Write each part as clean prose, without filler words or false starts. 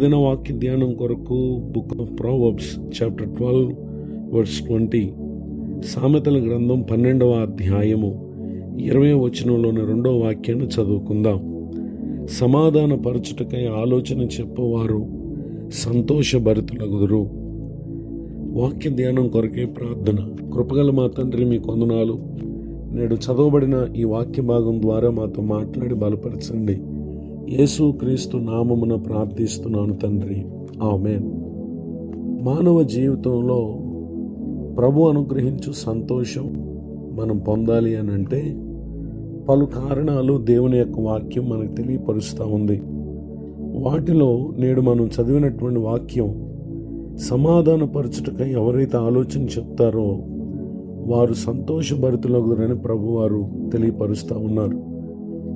ఏదైనా వాక్య ధ్యానం కొరకు book of Proverbs chapter 12 verse 20, సామెతల గ్రంథం 12వ అధ్యాయము 20వ వచనంలోని 2వ వాక్యాన్ని చదువుకుందాం. సమాధాన పరచుటకై ఆలోచన చెప్పవారు సంతోషభరితులగుదురు. వాక్య ధ్యానం కొరకే ప్రార్థన. కృపగల మా తండ్రి, మీ కొందనాలు. నేడు చదవబడిన ఈ వాక్య భాగం ద్వారా మాతో మాట్లాడి బలపరచండి. యేసు క్రీస్తు నామమున ప్రార్థిస్తున్నాను తండ్రి, ఆమేన్. మానవ జీవితంలో ప్రభు అనుగ్రహించు సంతోషం మనం పొందాలి అని అంటే పలు కారణాలు దేవుని యొక్క వాక్యం మనకు తెలియపరుస్తూ ఉంది. వాటిలో నేడు మనం చదివినటువంటి వాక్యం, సమాధానపరచుటకై ఎవరైతే ఆలోచన చెప్తారో వారు సంతోషభరితులగురని ప్రభు వారు తెలియపరుస్తూ ఉన్నారు.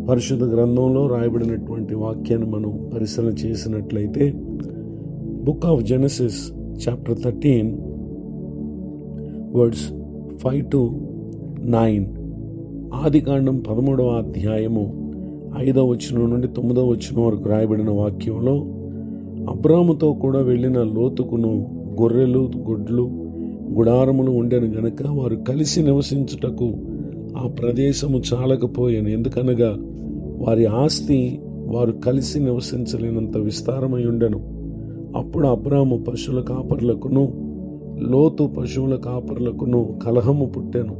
పరిశుద్ధ గ్రంథంలో రాయబడినటువంటి వాక్యాన్ని మనం పరిశీలన చేసినట్లయితే book of Genesis chapter 13 words 5-9, ఆదికాండం 13వ అధ్యాయము 5వ వచనం నుండి 9వ వచనం వరకు రాయబడిన వాక్యంలో, అబ్రాముతో కూడా వెళ్ళిన లోతుకును గొర్రెలు గొడ్లు గుడారములు ఉండెను గనక వారు కలిసి నివసించుటకు ఆ ప్రదేశము చాలకపోయాను. ఎందుకనగా వారి ఆస్తి వారు కలిసి నివసించలేనంత విస్తారమై ఉండెను. అప్పుడు అబ్రాము పశువుల కాపర్లకును లోతు పశువుల కాపర్లకును కలహము పుట్టెను.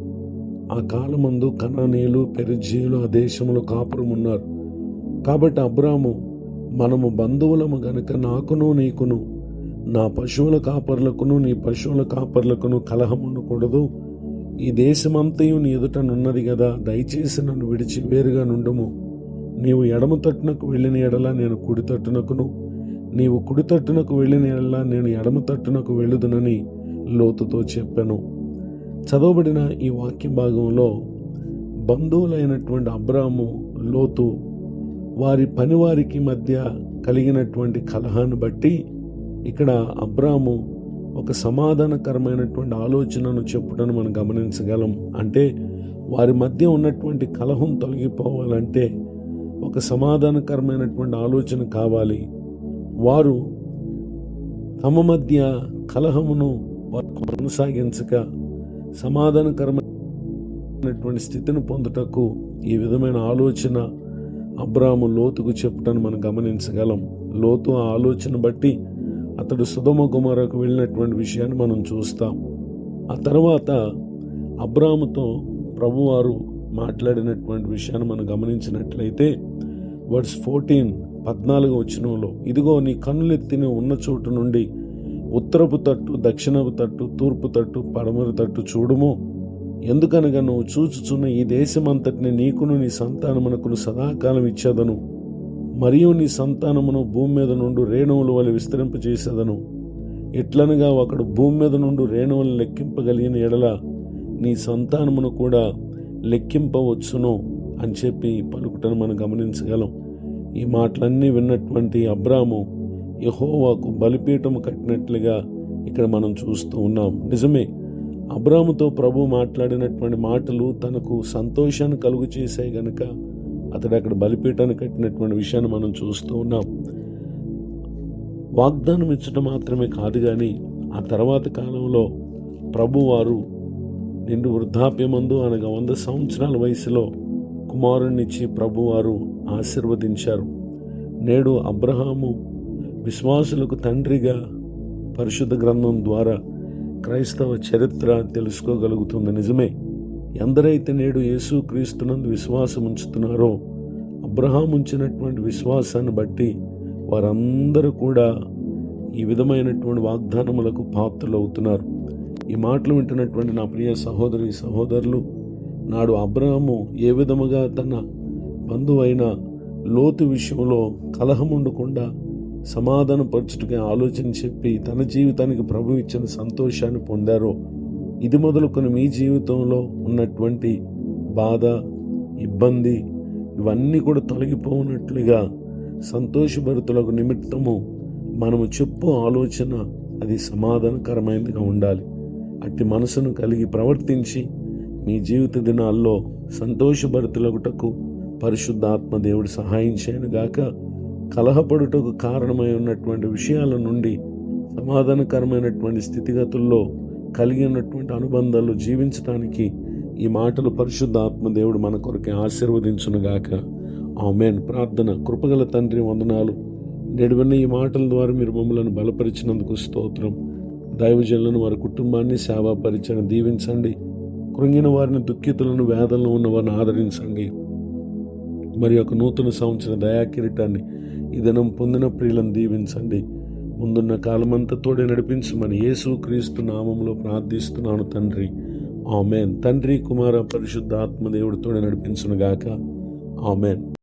ఆ కాలమందు కనానీయులు పెరిజీయులు ఆ దేశంలో కాపురమున్నారు. కాబట్టి అబ్రాము, మనము బంధువులము గనుక నాకును నీకును నా పశువుల కాపర్లకును నీ పశువుల కాపర్లకును కలహముండకూడదు. ఈ దేశమంతయు నీ ఎదుటనున్నది గదా, దయచేసి నన్ను విడిచి వేరుగా నుండుము. నీవు ఎడమ తట్టునకు వెళ్ళిన ఎడల నేను కుడి తట్టునకును, నీవు కుడి తట్టునకు వెళ్ళిన ఎడల నేను ఎడమ తట్టునకు వెళ్ళుదునని లోతుతో చెప్పాను. చదవబడిన ఈ వాక్య భాగంలో బంధువులైనటువంటి అబ్రాము లోతు వారి పనివారికి మధ్య కలిగినటువంటి కలహాన్ని బట్టి ఇక్కడ అబ్రాము ఒక సమాధానకరమైనటువంటి ఆలోచనను చెప్పుటను మనం గమనించగలం. అంటే వారి మధ్య ఉన్నటువంటి కలహం తొలగిపోవాలంటే ఒక సమాధానకరమైనటువంటి ఆలోచన కావాలి. వారు తమ మధ్య కలహమును వారు కొనసాగించక సమాధానకరమైనటువంటి స్థితిని పొందుటకు ఈ విధమైన ఆలోచన అబ్రాము లోతుకు చెప్పుటను మనం గమనించగలం. లోతు ఆ ఆలోచన బట్టి అతడు సొదొమ గొమొరకు వెళ్ళినటువంటి విషయాన్ని మనం చూస్తాం. ఆ తర్వాత అబ్రాముతో ప్రభువారు మాట్లాడినటువంటి విషయాన్ని మనం గమనించినట్లయితే వర్డ్స్ 14 వచనంలో, ఇదిగో నీ కన్నులెత్తి ఉన్న చోటు నుండి ఉత్తరపు తట్టు, దక్షిణపు తట్టు, తూర్పు తట్టు, పడమర తట్టు చూడుము. ఎందుకనగా నువ్వు చూచుచున్న ఈ దేశమంతటిని నీకును నీ సంతానమునకును సదాకాలం ఇచ్చేదను. మరియు నీ సంతానమును భూమి మీద నుండి రేణువుల వలె విస్తరింపజేసేదను. ఎట్లనగా ఒకడు భూమి మీద నుండి రేణువులను లెక్కింపగలిగిన ఎడల నీ సంతానమును కూడా లెక్కింపవచ్చును అని చెప్పి పలుకుటను మనం గమనించగలం. ఈ మాటలన్నీ విన్నటువంటి అబ్రాము యెహోవాకు బలిపీఠము కట్టినట్లుగా ఇక్కడ మనం చూస్తూ ఉన్నాం. నిజమే, అబ్రాముతో ప్రభు మాట్లాడినటువంటి మాటలు తనకు సంతోషాన్ని కలుగు చేశాయి గనుక అతడు అక్కడ బలిపీఠాన్ని కట్టినటువంటి విషయాన్ని మనం చూస్తూ ఉన్నాం. వాగ్దానం ఇచ్చడం మాత్రమే కాదు, కానీ ఆ తర్వాత కాలంలో ప్రభువారు నిండు వృద్ధాప్యమందు అనగా 100 సంవత్సరాల వయసులో కుమారుణ్ణిచ్చి ప్రభువారు ఆశీర్వదించారు. నేడు అబ్రహాము విశ్వాసులకు తండ్రిగా పరిశుద్ధ గ్రంథం ద్వారా క్రైస్తవ చరిత్ర తెలుసుకోగలుగుతుంది. నిజమే, ఎందరైతే నేడు యేసు క్రీస్తునందు విశ్వాసం ఉంచుతున్నారో అబ్రహాం ఉంచినటువంటి విశ్వాసాన్ని బట్టి వారందరూ కూడా ఈ విధమైనటువంటి వాగ్దానములకు పాత్రలు అవుతున్నారు. ఈ మాటలు వింటున్నటువంటి నా ప్రియ సహోదరి సహోదరులు, నాడు అబ్రహాము ఏ విధముగా తన బంధువైన లోతు విషయంలో కలహం ఉండకుండా సమాధానపరచుటగా ఆలోచన చెప్పి తన జీవితానికి ప్రభు ఇచ్చిన సంతోషాన్ని పొందారో, ఇది మొదలుకొని మీ జీవితంలో ఉన్నటువంటి బాధ, ఇబ్బంది ఇవన్నీ కూడా తొలగిపోనట్లుగా సంతోషభరితులకు నిమిత్తము మనము చెప్పు ఆలోచన అది సమాధానకరమైనదిగా ఉండాలి. అట్టి మనసును కలిగి ప్రవర్తించి మీ జీవిత దినాల్లో సంతోషభరితులగుటకు పరిశుద్ధాత్మ దేవుడు సహాయం చేయనుగాక. కలహపడుటకు కారణమై ఉన్నటువంటి విషయాల నుండి సమాధానకరమైనటువంటి స్థితిగతుల్లో కలిగి ఉన్నటువంటి అనుబంధాలు జీవించడానికి ఈ మాటలు పరిశుద్ధాత్మ దేవుడు మన కొరకే ఆశీర్వదించునుగాక. ఆమేన్. ప్రార్థన. కృపగల తండ్రి, వందనాలు. నేడువన్న ఈ మాటల ద్వారా మీరు మమ్మల్ని బలపరిచినందుకు స్తోత్రం. దైవజనులను, వారి కుటుంబాన్ని, సేవా పరిచయం దీవించండి. కృంగిన వారిని, దుఃఖితులను, వేదనలు ఉన్న వారిని ఆదరించండి. మరి ఒక నూతన సంవత్సర దయాకిరీటాన్ని ఈ దినం పొందిన ప్రియులను దీవించండి. ముందున్న కాలమంతా తోడే నడిపించమని యేసు క్రీస్తు నామంలో ప్రార్థిస్తున్నాను తండ్రి. ఆమేన్. తండ్రి, కుమార, పరిశుద్ధాత్మ దేవుడు తోడే నడిపించునుగాక. ఆమేన్.